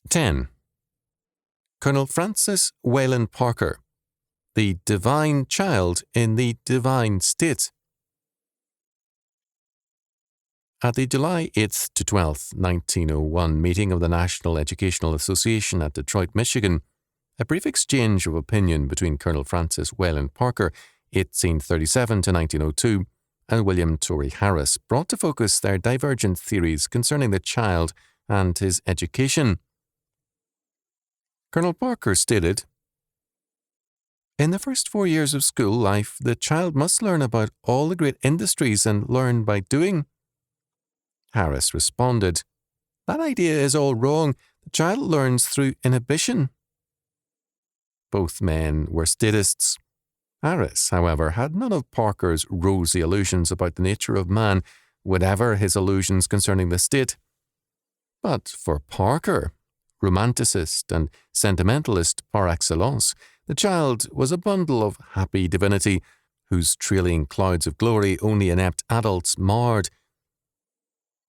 10. Colonel Francis Wayland Parker, the divine child in the divine state. At the July 8th to 12th, 1901 meeting of the National Educational Association at Detroit, Michigan, a brief exchange of opinion between Colonel Francis Wayland Parker, 1837 to 1902, and William Torrey Harris brought to focus their divergent theories concerning the child and his education. Colonel Parker stated, "In the first 4 years of school life, the child must learn about all the great industries and learn by doing." Harris responded, "That idea is all wrong. The child learns through inhibition." Both men were statists. Harris, however, had none of Parker's rosy illusions about the nature of man, whatever his illusions concerning the state. But for Parker, romanticist and sentimentalist par excellence, the child was a bundle of happy divinity whose trailing clouds of glory only inept adults marred.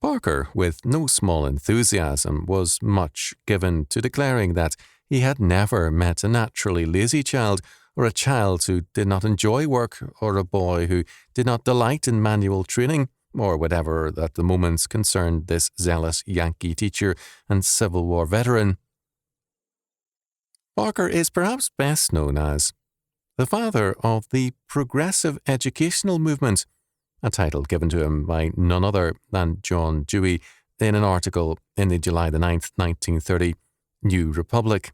Parker, with no small enthusiasm, was much given to declaring that he had never met a naturally lazy child, or a child who did not enjoy work, or a boy who did not delight in manual training, or whatever at the moment concerned this zealous Yankee teacher and Civil War veteran. Parker is perhaps best known as the father of the progressive educational movement, a title given to him by none other than John Dewey in an article in the July 9th, 1930 New Republic.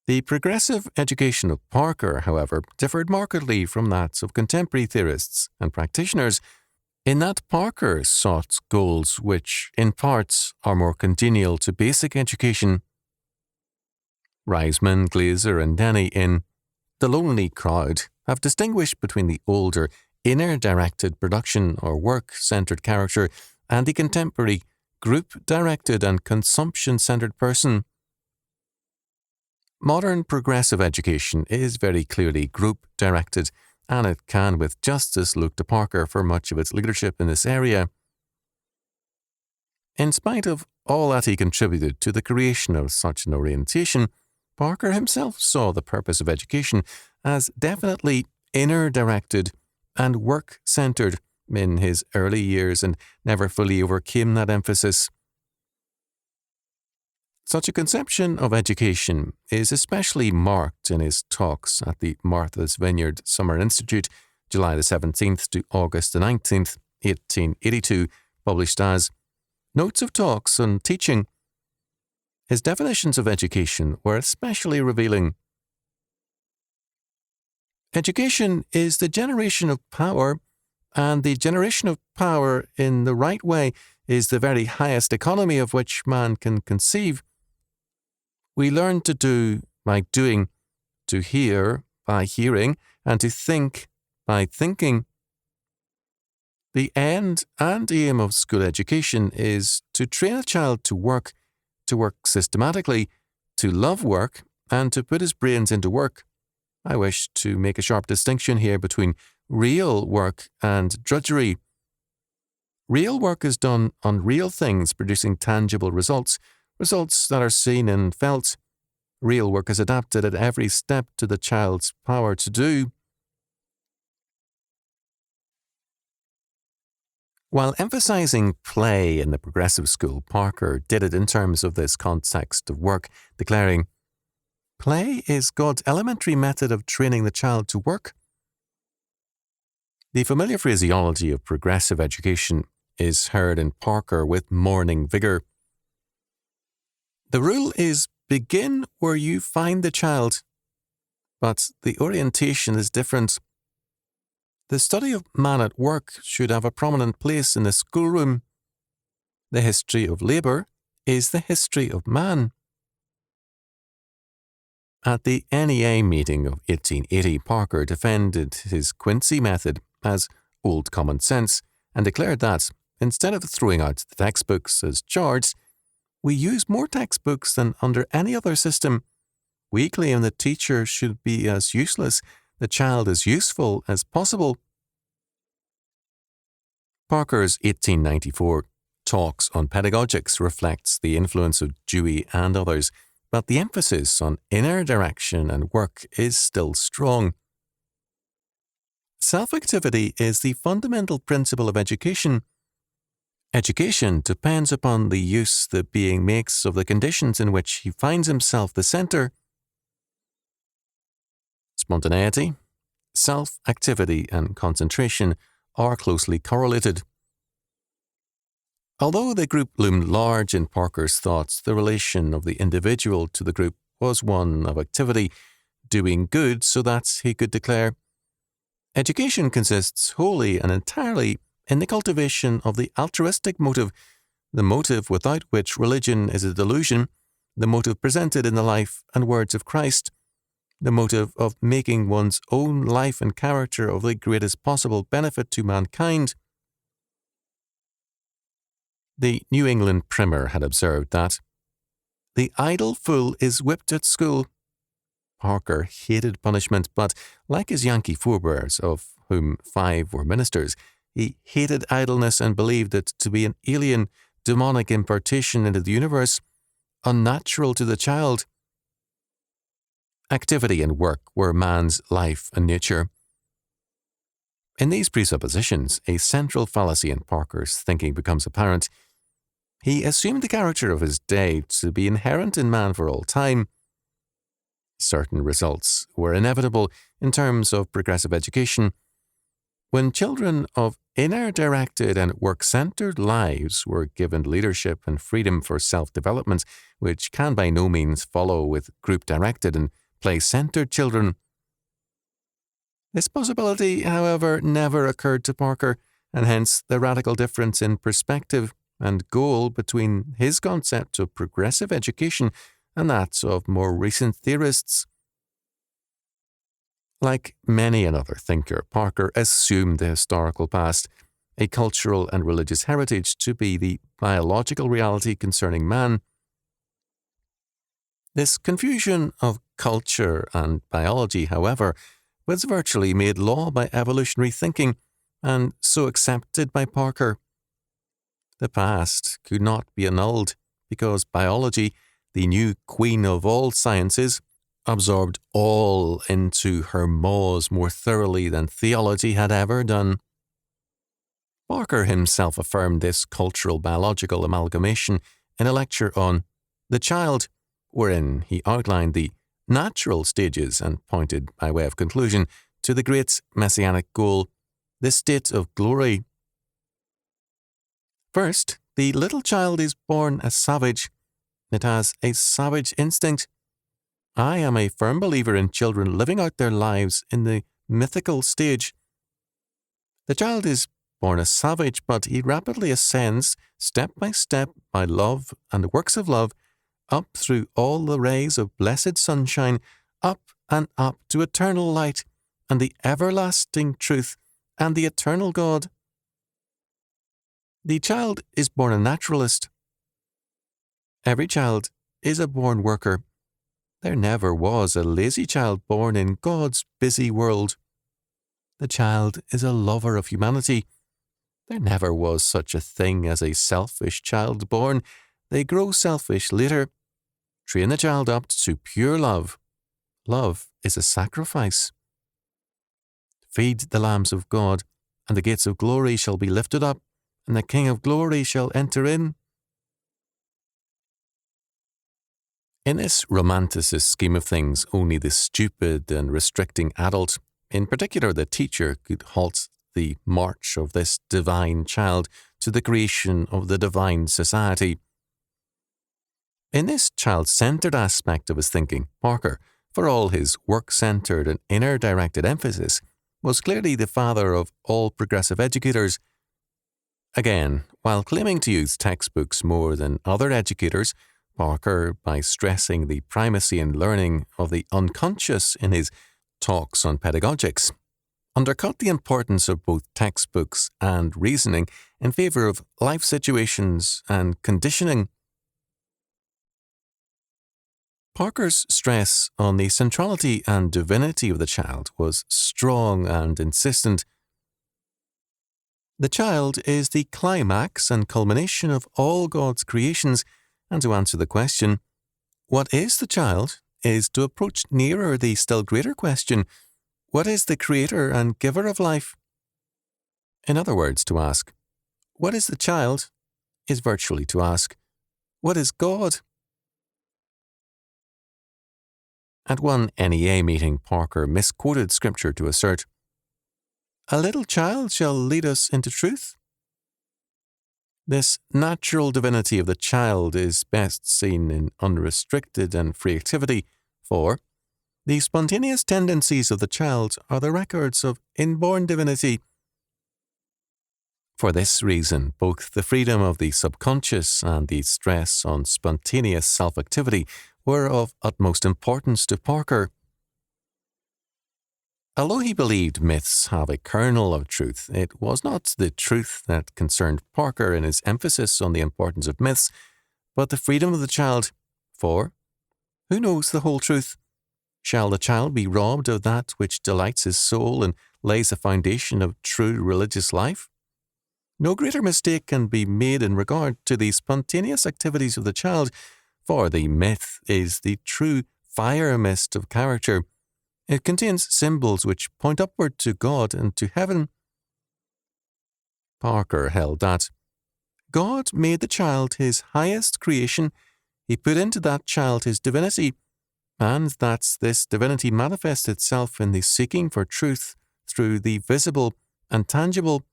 The progressive education of Parker, however, differed markedly from that of contemporary theorists and practitioners, in that Parker sought goals which, in parts, are more congenial to basic education. Reisman, Glaser, and Denny in The Lonely Crowd have distinguished between the older, inner-directed production or work-centred character and the contemporary, group-directed and consumption-centred person. Modern progressive education is very clearly group-directed, and it can with justice look to Parker for much of its leadership in this area. In spite of all that he contributed to the creation of such an orientation, Parker himself saw the purpose of education as definitely inner-directed and work-centred in his early years and never fully overcame that emphasis. Such a conception of education is especially marked in his talks at the Martha's Vineyard Summer Institute, July the 17th to August the 19th, 1882, published as Notes of Talks on Teaching. His definitions of education were especially revealing. Education is the generation of power, and the generation of power in the right way is the very highest economy of which man can conceive. We learn to do by doing, to hear by hearing, and to think by thinking. The end and aim of school education is to train a child to work systematically, to love work, and to put his brains into work. I wish to make a sharp distinction here between real work and drudgery. Real work is done on real things, producing tangible results that are seen and felt. Real work is adapted at every step to the child's power to do. While emphasizing play in the progressive school, Parker did it in terms of this context of work, declaring, "Play is God's elementary method of training the child to work." The familiar phraseology of progressive education is heard in Parker with morning vigour. The rule is begin where you find the child, but the orientation is different. The study of man at work should have a prominent place in the schoolroom. The history of labour is the history of man. At the NEA meeting of 1880, Parker defended his Quincy method as old common sense and declared that, instead of throwing out the textbooks as charged, we use more textbooks than under any other system. We claim the teacher should be as useless, the child as useful as possible. Parker's 1894 talks on pedagogics reflects the influence of Dewey and others, but the emphasis on inner direction and work is still strong. Self-activity is the fundamental principle of education. Education depends upon the use the being makes of the conditions in which he finds himself the center. Spontaneity, self-activity, and concentration are closely correlated. Although the group loomed large in Parker's thoughts, the relation of the individual to the group was one of activity, doing good so that he could declare, "Education consists wholly and entirely in the cultivation of the altruistic motive, the motive without which religion is a delusion, the motive presented in the life and words of Christ, the motive of making one's own life and character of the greatest possible benefit to mankind." The New England Primer had observed that, "The idle fool is whipped at school." Parker hated punishment, but, like his Yankee forebears, of whom 5 were ministers, he hated idleness and believed it to be an alien, demonic impartation into the universe, unnatural to the child. Activity and work were man's life and nature. In these presuppositions, a central fallacy in Parker's thinking becomes apparent. He assumed the character of his day to be inherent in man for all time. Certain results were inevitable in terms of progressive education. When children of inner-directed and work-centered lives were given leadership and freedom for self-development, which can by no means follow with group-directed and play-centered children. This possibility, however, never occurred to Parker, and hence the radical difference in perspective and goal between his concept of progressive education and that of more recent theorists. Like many another thinker, Parker assumed the historical past, a cultural and religious heritage, to be the biological reality concerning man. This confusion of culture and biology, however, was virtually made law by evolutionary thinking, and so accepted by Parker. The past could not be annulled, because biology, the new queen of all sciences, absorbed all into her maws more thoroughly than theology had ever done. Parker himself affirmed this cultural biological amalgamation in a lecture on The Child, wherein he outlined the natural stages and pointed, by way of conclusion, to the great Messianic goal, the state of glory. First, the little child is born a savage. It has a savage instinct. I am a firm believer in children living out their lives in the mythical stage. The child is born a savage, but he rapidly ascends, step by step, by love and the works of love, up through all the rays of blessed sunshine, up and up to eternal light, and the everlasting truth, and the eternal God. The child is born a naturalist. Every child is a born worker. There never was a lazy child born in God's busy world. The child is a lover of humanity. There never was such a thing as a selfish child born. They grow selfish later. Train the child up to pure love. Love is a sacrifice. Feed the lambs of God, and the gates of glory shall be lifted up, and the King of glory shall enter in. In this romanticist scheme of things, only the stupid and restricting adult, in particular the teacher, could halt the march of this divine child to the creation of the divine society. In this child-centered aspect of his thinking, Parker, for all his work-centered and inner-directed emphasis, was clearly the father of all progressive educators. Again, while claiming to use textbooks more than other educators, Parker, by stressing the primacy and learning of the unconscious in his talks on pedagogics, undercut the importance of both textbooks and reasoning in favor of life situations and conditioning. Parker's stress on the centrality and divinity of the child was strong and insistent. The child is the climax and culmination of all God's creations, and to answer the question, what is the child, is to approach nearer the still greater question, what is the creator and giver of life? In other words, to ask, what is the child, is virtually to ask, what is God? At one NEA meeting, Parker misquoted scripture to assert, "A little child shall lead us into truth." This natural divinity of the child is best seen in unrestricted and free activity, for the spontaneous tendencies of the child are the records of inborn divinity. For this reason, both the freedom of the subconscious and the stress on spontaneous self-activity were of utmost importance to Parker. Although he believed myths have a kernel of truth, it was not the truth that concerned Parker in his emphasis on the importance of myths, but the freedom of the child. For, who knows the whole truth? Shall the child be robbed of that which delights his soul and lays the foundation of true religious life? No greater mistake can be made in regard to the spontaneous activities of the child, for the myth is the true fire mist of character. It contains symbols which point upward to God and to heaven. Parker held that God made the child his highest creation, he put into that child his divinity, and that this divinity manifests itself in the seeking for truth through the visible and tangible.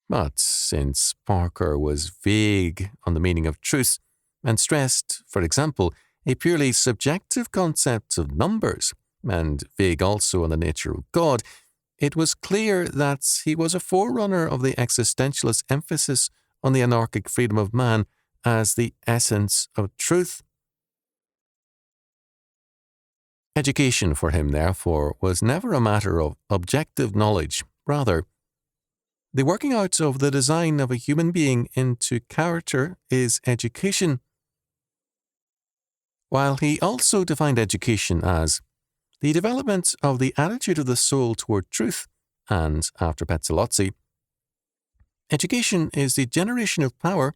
But since Parker was vague on the meaning of truth and stressed, for example, a purely subjective concept of numbers, and vague also on the nature of God, it was clear that he was a forerunner of the existentialist emphasis on the anarchic freedom of man as the essence of truth. Education for him, therefore, was never a matter of objective knowledge. Rather, the working out of the design of a human being into character is education. While he also defined education as the development of the attitude of the soul toward truth, and, after Pestalozzi, education is the generation of power.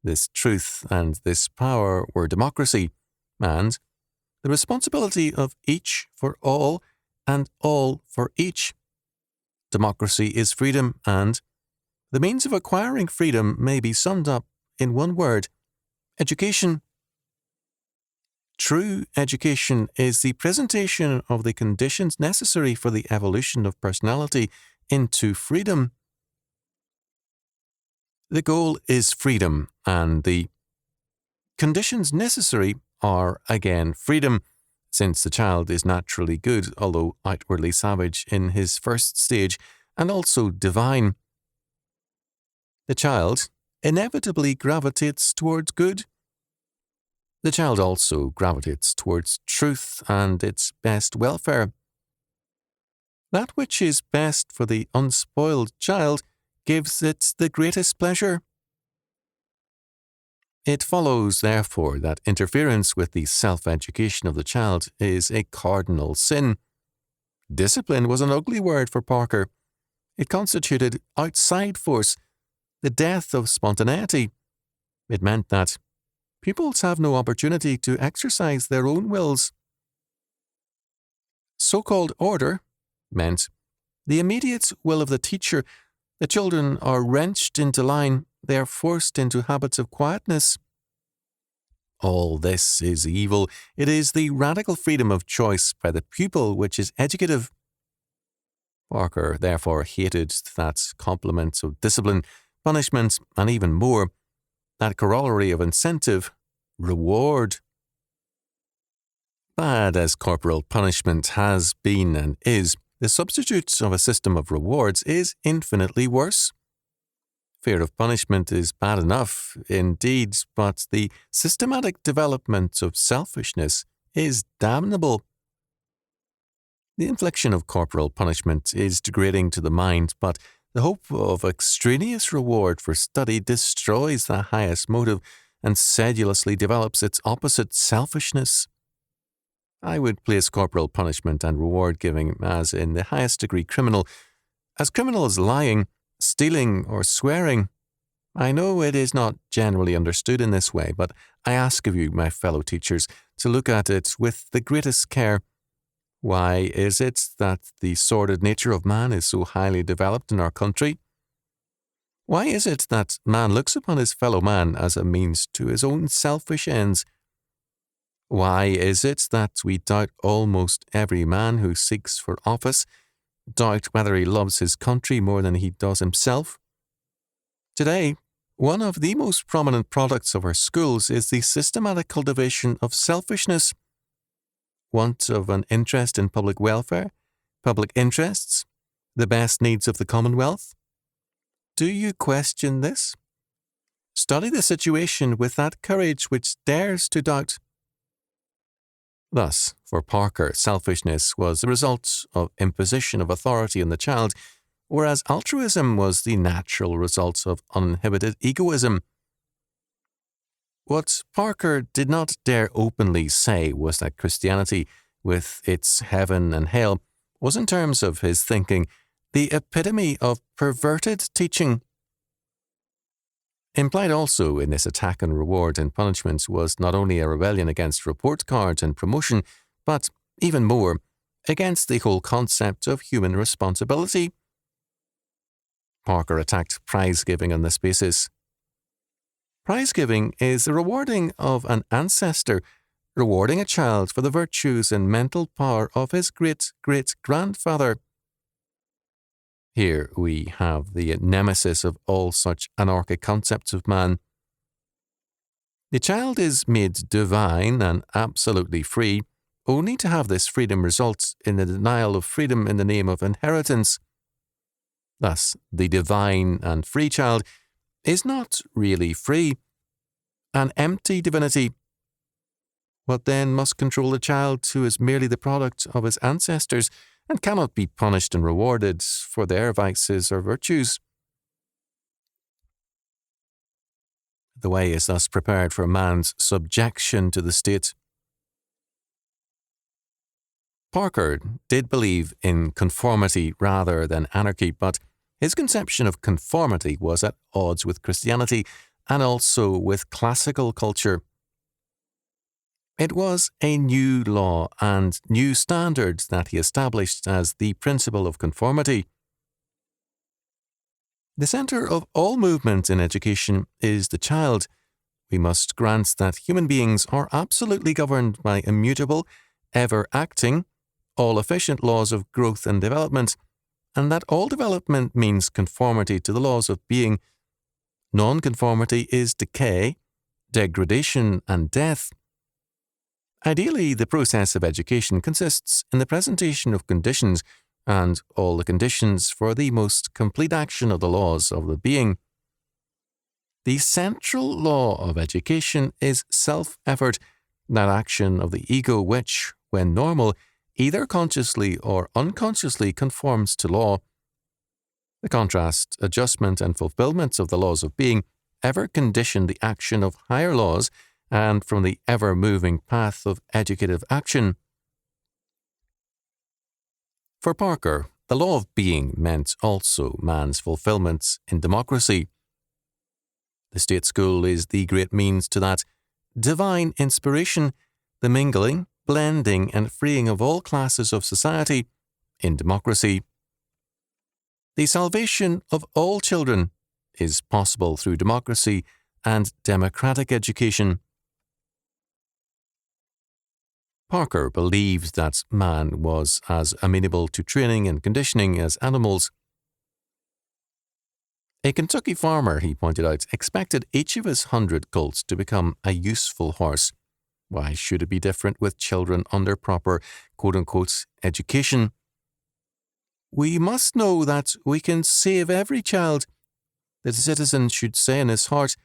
This truth and this power were democracy, and the responsibility of each for all and all for each. Democracy is freedom, and the means of acquiring freedom may be summed up in one word: education. True education is the presentation of the conditions necessary for the evolution of personality into freedom. The goal is freedom, and the conditions necessary are again freedom, since the child is naturally good, although outwardly savage in his first stage, and also divine. The child inevitably gravitates towards good. The child also gravitates towards truth and its best welfare. That which is best for the unspoiled child gives it the greatest pleasure. It follows, therefore, that interference with the self-education of the child is a cardinal sin. Discipline was an ugly word for Parker. It constituted outside force, the death of spontaneity. It meant that pupils have no opportunity to exercise their own wills. So-called order meant the immediate will of the teacher. The children are wrenched into line, they are forced into habits of quietness. All this is evil. It is the radical freedom of choice by the pupil which is educative. Parker therefore hated that complement of discipline, punishment, and even more, that corollary of incentive, reward. Bad as corporal punishment has been and is, the substitute of a system of rewards is infinitely worse. Fear of punishment is bad enough, indeed, but the systematic development of selfishness is damnable. The infliction of corporal punishment is degrading to the mind, but the hope of extraneous reward for study destroys the highest motive and sedulously develops its opposite, selfishness. I would place corporal punishment and reward-giving as in the highest degree criminal, as criminals lying, stealing, or swearing. I know it is not generally understood in this way, but I ask of you, my fellow teachers, to look at it with the greatest care. Why is it that the sordid nature of man is so highly developed in our country? Why is it that man looks upon his fellow man as a means to his own selfish ends? Why is it that we doubt almost every man who seeks for office, doubt whether he loves his country more than he does himself? Today, one of the most prominent products of our schools is the systematic cultivation of selfishness, want of an interest in public welfare, public interests, the best needs of the Commonwealth. Do you question this? Study the situation with that courage which dares to doubt. Thus, for Parker, selfishness was the result of imposition of authority on the child, whereas altruism was the natural result of uninhibited egoism. What Parker did not dare openly say was that Christianity, with its heaven and hell, was in terms of his thinking the epitome of perverted teaching. Implied also in this attack on reward and punishment was not only a rebellion against report cards and promotion, but, even more, against the whole concept of human responsibility. Parker attacked prize-giving on this basis. Prize-giving is the rewarding of an ancestor, rewarding a child for the virtues and mental power of his great-great-grandfather. Here we have the nemesis of all such anarchic concepts of man. The child is made divine and absolutely free, only to have this freedom result in the denial of freedom in the name of inheritance. Thus, the divine and free child is not really free, an empty divinity. What then must control the child who is merely the product of his ancestors and cannot be punished and rewarded for their vices or virtues? The way is thus prepared for man's subjection to the state. Parker did believe in conformity rather than anarchy, but his conception of conformity was at odds with Christianity and also with classical culture. It was a new law and new standards that he established as the principle of conformity. The centre of all movement in education is the child. We must grant that human beings are absolutely governed by immutable, ever-acting, all-efficient laws of growth and development, and that all development means conformity to the laws of being. Non-conformity is decay, degradation, and death. Ideally, the process of education consists in the presentation of conditions, and all the conditions for the most complete action of the laws of the being. The central law of education is self-effort, that action of the ego which, when normal, either consciously or unconsciously conforms to law. The contrast, adjustment, and fulfillment of the laws of being ever condition the action of higher laws and from the ever-moving path of educative action. For Parker, the law of being meant also man's fulfillment in democracy. The state school is the great means to that divine inspiration, the mingling, blending, and freeing of all classes of society in democracy. The salvation of all children is possible through democracy and democratic education. Parker believed that man was as amenable to training and conditioning as animals. A Kentucky farmer, he pointed out, expected each of his 100 colts to become a useful horse. Why should it be different with children under proper, quote-unquote, education? We must know that we can save every child. The citizen should say in his heart,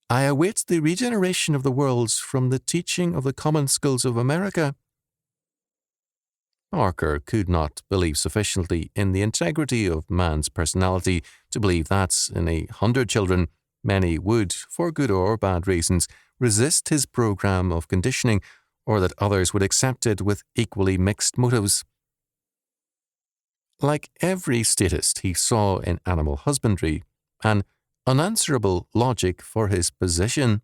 I await the regeneration of the world from the teaching of the common schools of America. Parker could not believe sufficiently in the integrity of man's personality to believe that, in 100 children, many would, for good or bad reasons, resist his program of conditioning, or that others would accept it with equally mixed motives. Like every statist, he saw in animal husbandry an unanswerable logic for his position.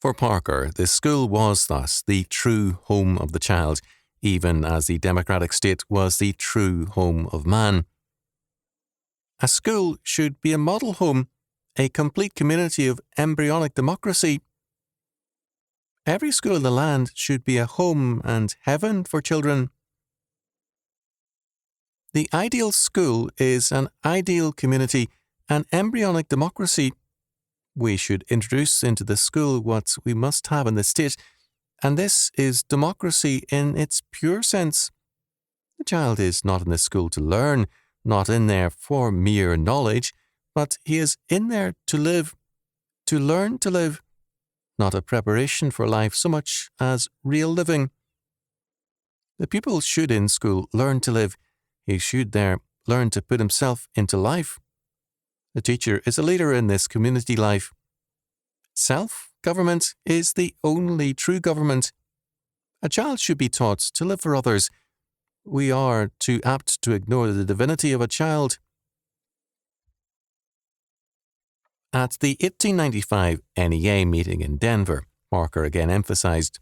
For Parker, the school was thus the true home of the child, even as the democratic state was the true home of man. A school should be a model home, a complete community of embryonic democracy. Every school in the land should be a home and heaven for children. The ideal school is an ideal community, an embryonic democracy. We should introduce into the school what we must have in the state, and this is democracy in its pure sense. The child is not in the school to learn, not in there for mere knowledge, but he is in there to live, to learn to live, not a preparation for life so much as real living. The pupil should in school learn to live. He should there learn to put himself into life. The teacher is a leader in this community life. Self-government is the only true government. A child should be taught to live for others. We are too apt to ignore the divinity of a child. At the 1895 NEA meeting in Denver, Parker again emphasized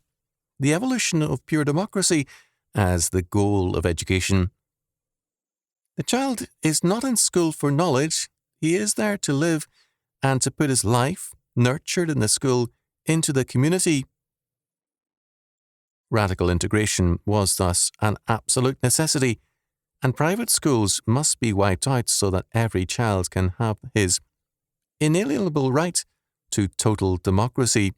the evolution of pure democracy as the goal of education. The child is not in school for knowledge. He is there to live and to put his life, nurtured in the school, into the community. Radical integration was thus an absolute necessity, and private schools must be wiped out so that every child can have his inalienable right to total democracy.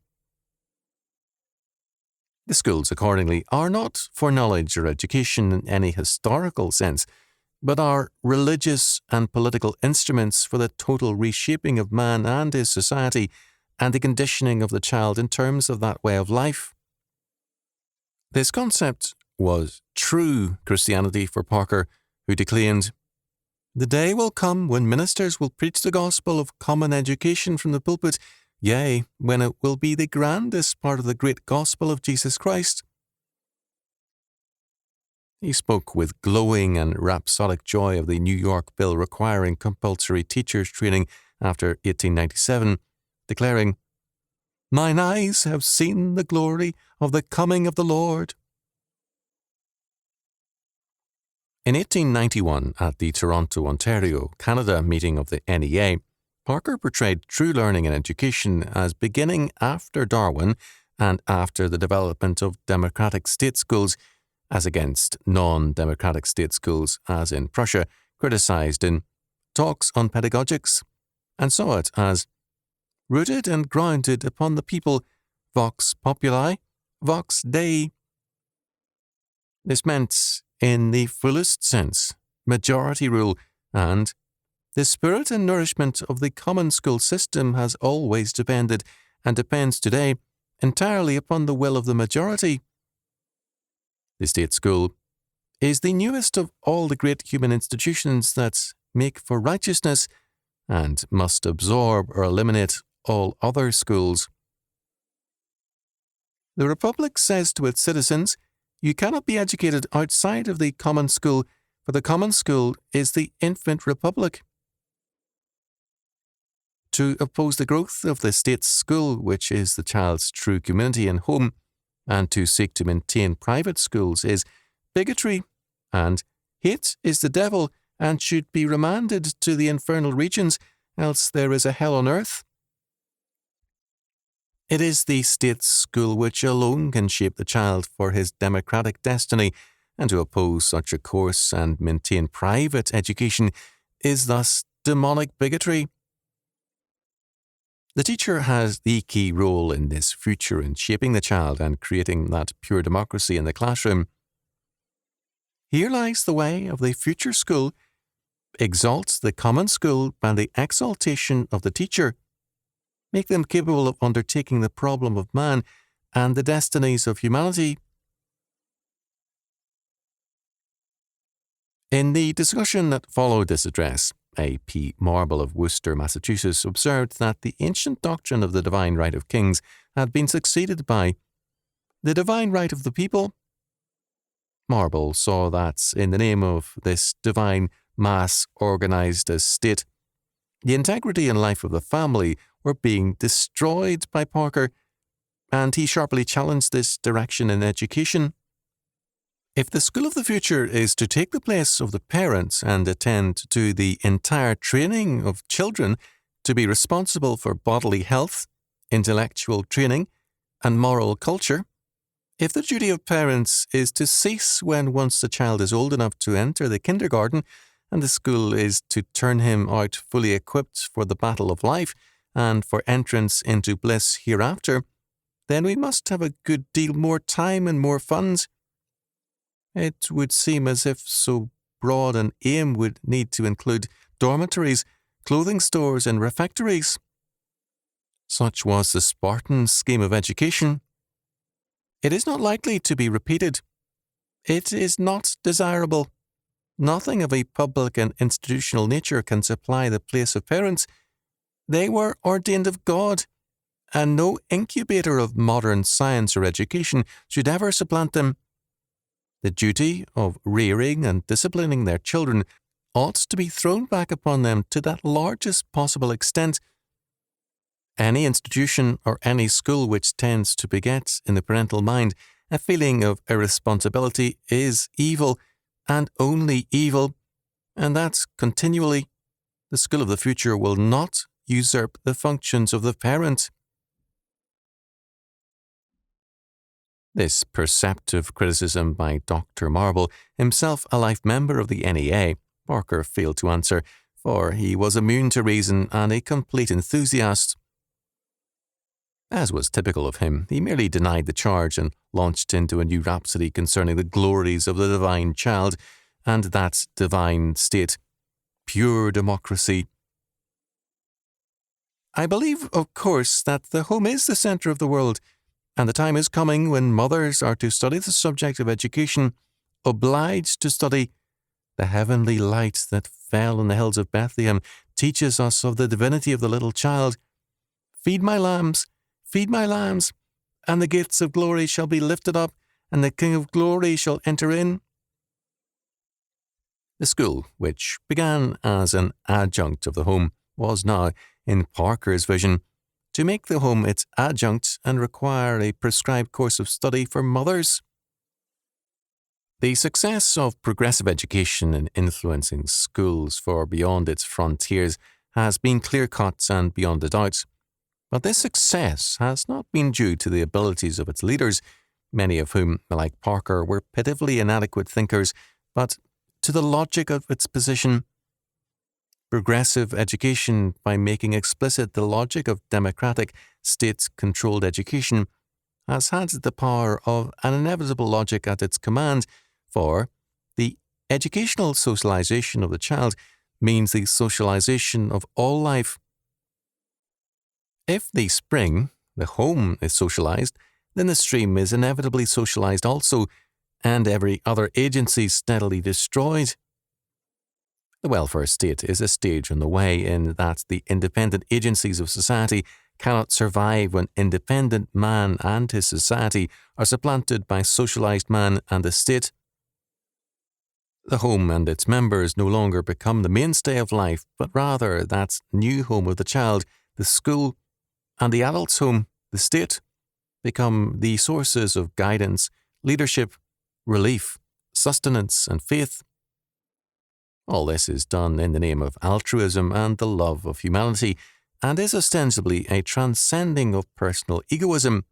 The schools, accordingly, are not for knowledge or education in any historical sense, but are religious and political instruments for the total reshaping of man and his society and the conditioning of the child in terms of that way of life. This concept was true Christianity for Parker, who declaimed, "The day will come when ministers will preach the gospel of common education from the pulpit, yea, when it will be the grandest part of the great gospel of Jesus Christ." He spoke with glowing and rhapsodic joy of the New York bill requiring compulsory teachers' training after 1897, declaring, "Mine eyes have seen the glory of the coming of the Lord." In 1891, at the Toronto, Ontario, Canada meeting of the NEA, Parker portrayed true learning and education as beginning after Darwin and after the development of democratic state schools, as against non-democratic state schools, as in Prussia, criticized in Talks on Pedagogics, and saw it as rooted and grounded upon the people, vox populi, vox Dei. This meant, in the fullest sense, majority rule, and the spirit and nourishment of the common school system has always depended, and depends today, entirely upon the will of the majority. The state school is the newest of all the great human institutions that make for righteousness and must absorb or eliminate all other schools. The Republic says to its citizens, "You cannot be educated outside of the common school, for the common school is the infant republic." To oppose the growth of the state school, which is the child's true community and home, and to seek to maintain private schools is bigotry, and hate is the devil and should be remanded to the infernal regions, else there is a hell on earth. It is the state school which alone can shape the child for his democratic destiny, and to oppose such a course and maintain private education is thus demonic bigotry. The teacher has the key role in this future in shaping the child and creating that pure democracy in the classroom. Here lies the way of the future school, exalts the common school by the exaltation of the teacher, make them capable of undertaking the problem of man and the destinies of humanity. In the discussion that followed this address, A.P. Marble of Worcester, Massachusetts, observed that the ancient doctrine of the divine right of kings had been succeeded by the divine right of the people. Marble saw that, in the name of this divine mass-organized state, the integrity and life of the family were being destroyed by Parker, and he sharply challenged this direction in education. If the school of the future is to take the place of the parents and attend to the entire training of children to be responsible for bodily health, intellectual training, and moral culture, if the duty of parents is to cease when once the child is old enough to enter the kindergarten, and the school is to turn him out fully equipped for the battle of life and for entrance into bliss hereafter, then we must have a good deal more time and more funds. It would seem as if so broad an aim would need to include dormitories, clothing stores, and refectories. Such was the Spartan scheme of education. It is not likely to be repeated. It is not desirable. Nothing of a public and institutional nature can supply the place of parents. They were ordained of God, and no incubator of modern science or education should ever supplant them. The duty of rearing and disciplining their children ought to be thrown back upon them to that largest possible extent. Any institution or any school which tends to beget in the parental mind a feeling of irresponsibility is evil, and only evil, and that continually. The school of the future will not usurp the functions of the parent. This perceptive criticism by Dr. Marble, himself a life member of the NEA, Parker failed to answer, for he was immune to reason and a complete enthusiast. As was typical of him, he merely denied the charge and launched into a new rhapsody concerning the glories of the divine child and that divine state, pure democracy. I believe, of course, that the home is the centre of the world, and the time is coming when mothers are to study the subject of education, obliged to study. The heavenly light that fell on the hills of Bethlehem teaches us of the divinity of the little child. Feed my lambs, and the gates of glory shall be lifted up, and the King of glory shall enter in. The school, which began as an adjunct of the home, was now, in Parker's vision, to make the home its adjunct and require a prescribed course of study for mothers. The success of progressive education in influencing schools for beyond its frontiers has been clear-cut and beyond a doubt. But this success has not been due to the abilities of its leaders, many of whom, like Parker, were pitifully inadequate thinkers, but to the logic of its position. Progressive education, by making explicit the logic of democratic, state-controlled education, has had the power of an inevitable logic at its command, for the educational socialization of the child means the socialization of all life. If the spring, the home, is socialized, then the stream is inevitably socialized also, and every other agency steadily destroyed. The welfare state is a stage on the way in that the independent agencies of society cannot survive when independent man and his society are supplanted by socialized man and the state. The home and its members no longer become the mainstay of life, but rather that new home of the child, the school, and the adult's home, the state, become the sources of guidance, leadership, relief, sustenance, and faith. All this is done in the name of altruism and the love of humanity, and is ostensibly a transcending of personal egoism.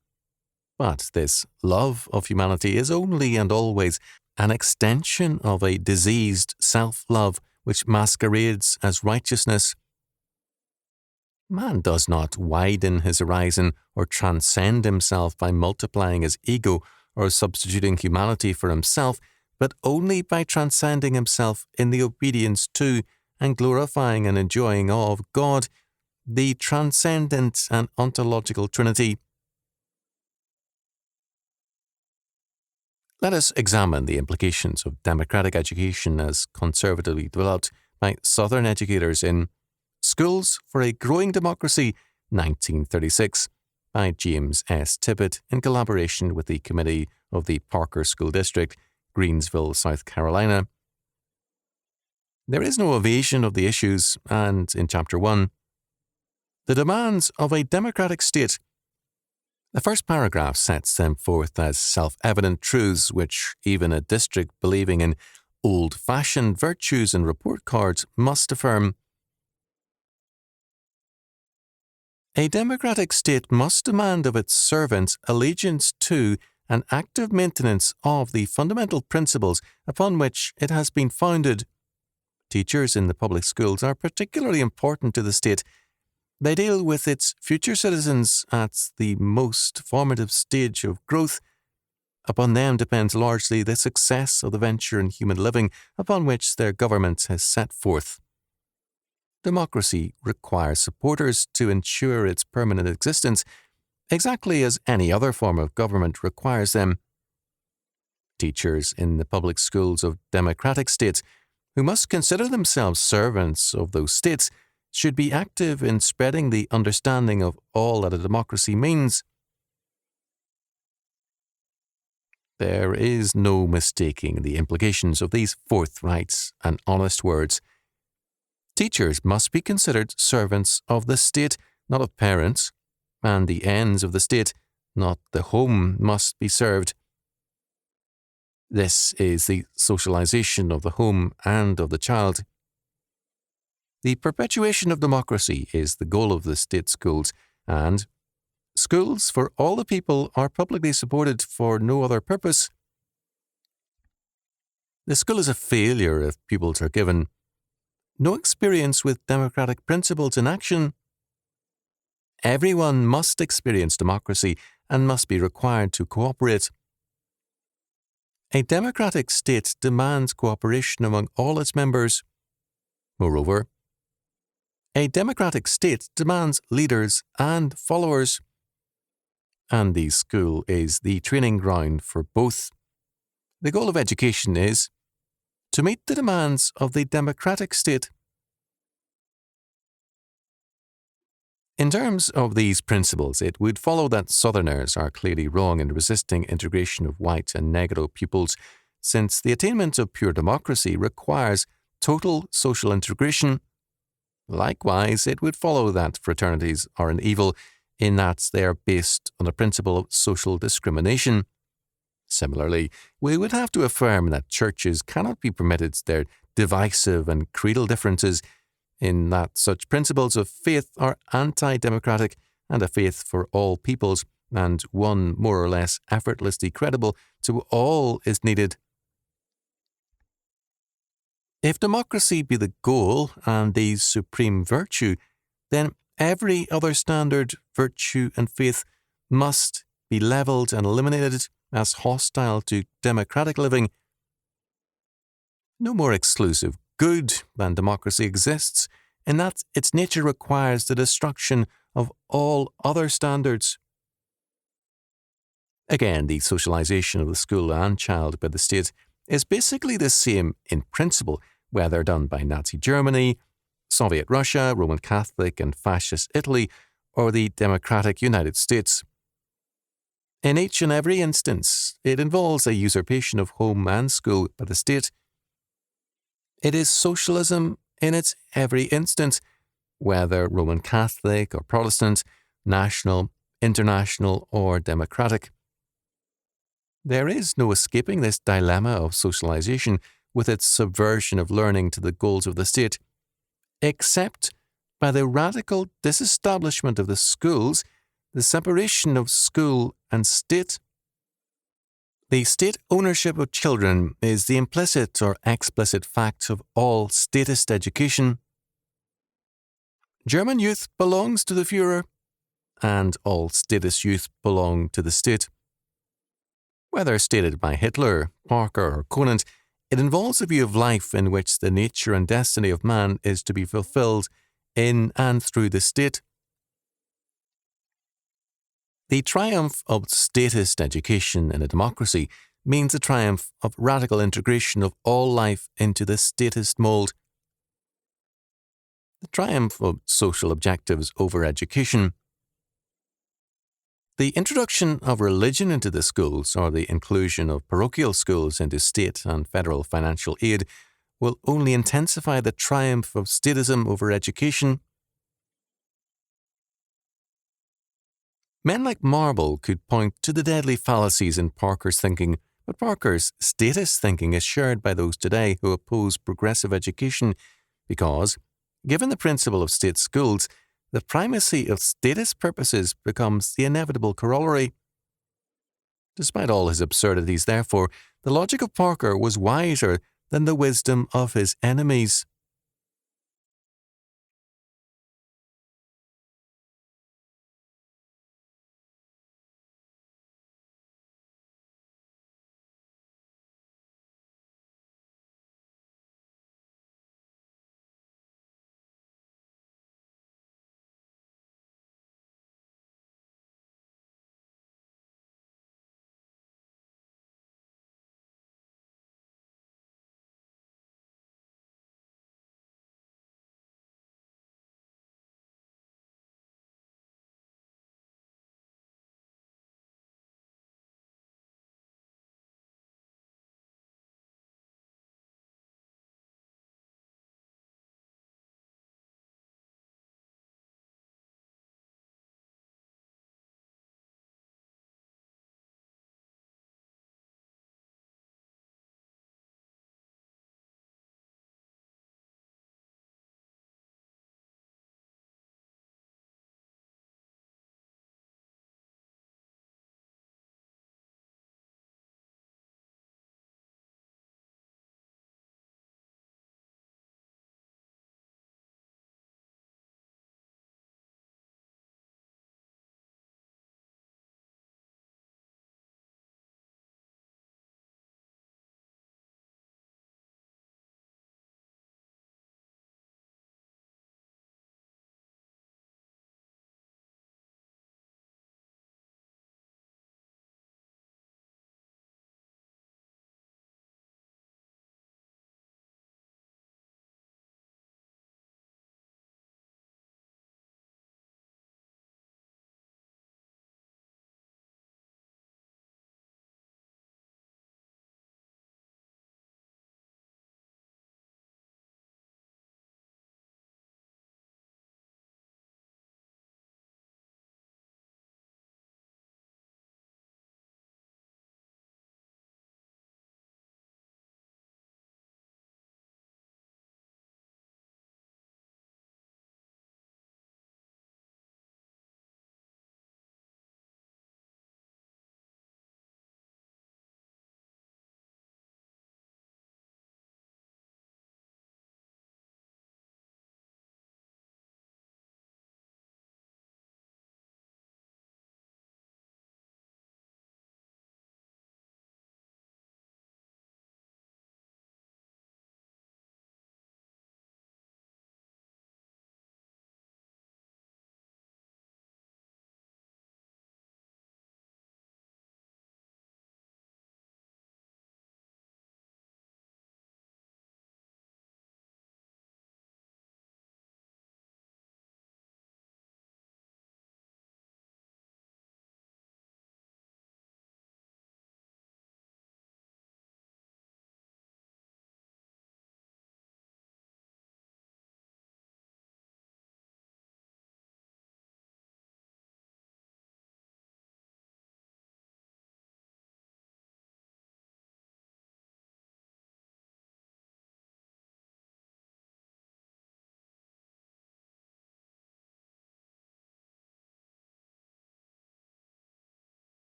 But this love of humanity is only and always an extension of a diseased self-love which masquerades as righteousness. Man does not widen his horizon or transcend himself by multiplying his ego or substituting humanity for himself, but only by transcending himself in the obedience to and glorifying and enjoying of God, the transcendent and ontological Trinity. Let us examine the implications of democratic education as conservatively developed by Southern educators in Schools for a Growing Democracy, 1936, by James S. Tippett in collaboration with the Committee of the Parker School District, Greensville, South Carolina. There is no evasion of the issues, and in Chapter 1, the demands of a democratic state. The first paragraph sets them forth as self-evident truths which even a district believing in old-fashioned virtues and report cards must affirm. A democratic state must demand of its servants allegiance to and active maintenance of the fundamental principles upon which it has been founded. Teachers in the public schools are particularly important to the state. They deal with its future citizens at the most formative stage of growth. Upon them depends largely the success of the venture in human living upon which their government has set forth. Democracy requires supporters to ensure its permanent existence, exactly as any other form of government requires them. Teachers in the public schools of democratic states, who must consider themselves servants of those states, should be active in spreading the understanding of all that a democracy means. There is no mistaking the implications of these forthright and honest words. Teachers must be considered servants of the state, not of parents, and the ends of the state, not the home, must be served. This is the socialization of the home and of the child. The perpetuation of democracy is the goal of the state schools, and schools for all the people are publicly supported for no other purpose. The school is a failure if pupils are given no experience with democratic principles in action. Everyone must experience democracy and must be required to cooperate. A democratic state demands cooperation among all its members. Moreover, a democratic state demands leaders and followers, and the school is the training ground for both. The goal of education is to meet the demands of the democratic state. In terms of these principles, it would follow that Southerners are clearly wrong in resisting integration of white and Negro pupils, since the attainment of pure democracy requires total social integration. Likewise, it would follow that fraternities are an evil in that they are based on a principle of social discrimination. Similarly, we would have to affirm that churches cannot be permitted their divisive and creedal differences, in that such principles of faith are anti-democratic, and a faith for all peoples, and one more or less effortlessly credible to all, is needed. If democracy be the goal and the supreme virtue, then every other standard, virtue, and faith must be levelled and eliminated as hostile to democratic living. No more exclusive good than democracy exists, in that its nature requires the destruction of all other standards. Again, the socialization of the school and child by the state is basically the same in principle, whether done by Nazi Germany, Soviet Russia, Roman Catholic and Fascist Italy, or the democratic United States. In each and every instance, it involves a usurpation of home and school by the state. It is socialism in its every instance, whether Roman Catholic or Protestant, national, international, or democratic. There is no escaping this dilemma of socialization with its subversion of learning to the goals of the state, except by the radical disestablishment of the schools, the separation of school and state. The state ownership of children is the implicit or explicit fact of all statist education. German youth belongs to the Führer, and all statist youth belong to the state. Whether stated by Hitler, Parker, or Conant, it involves a view of life in which the nature and destiny of man is to be fulfilled in and through the state. The triumph of statist education in a democracy means the triumph of radical integration of all life into the statist mold. The triumph of social objectives over education. The introduction of religion into the schools, or the inclusion of parochial schools into state and federal financial aid, will only intensify the triumph of statism over education. Men like Marble could point to the deadly fallacies in Parker's thinking, but Parker's status thinking is shared by those today who oppose progressive education because, given the principle of state schools, the primacy of status purposes becomes the inevitable corollary. Despite all his absurdities, therefore, the logic of Parker was wiser than the wisdom of his enemies.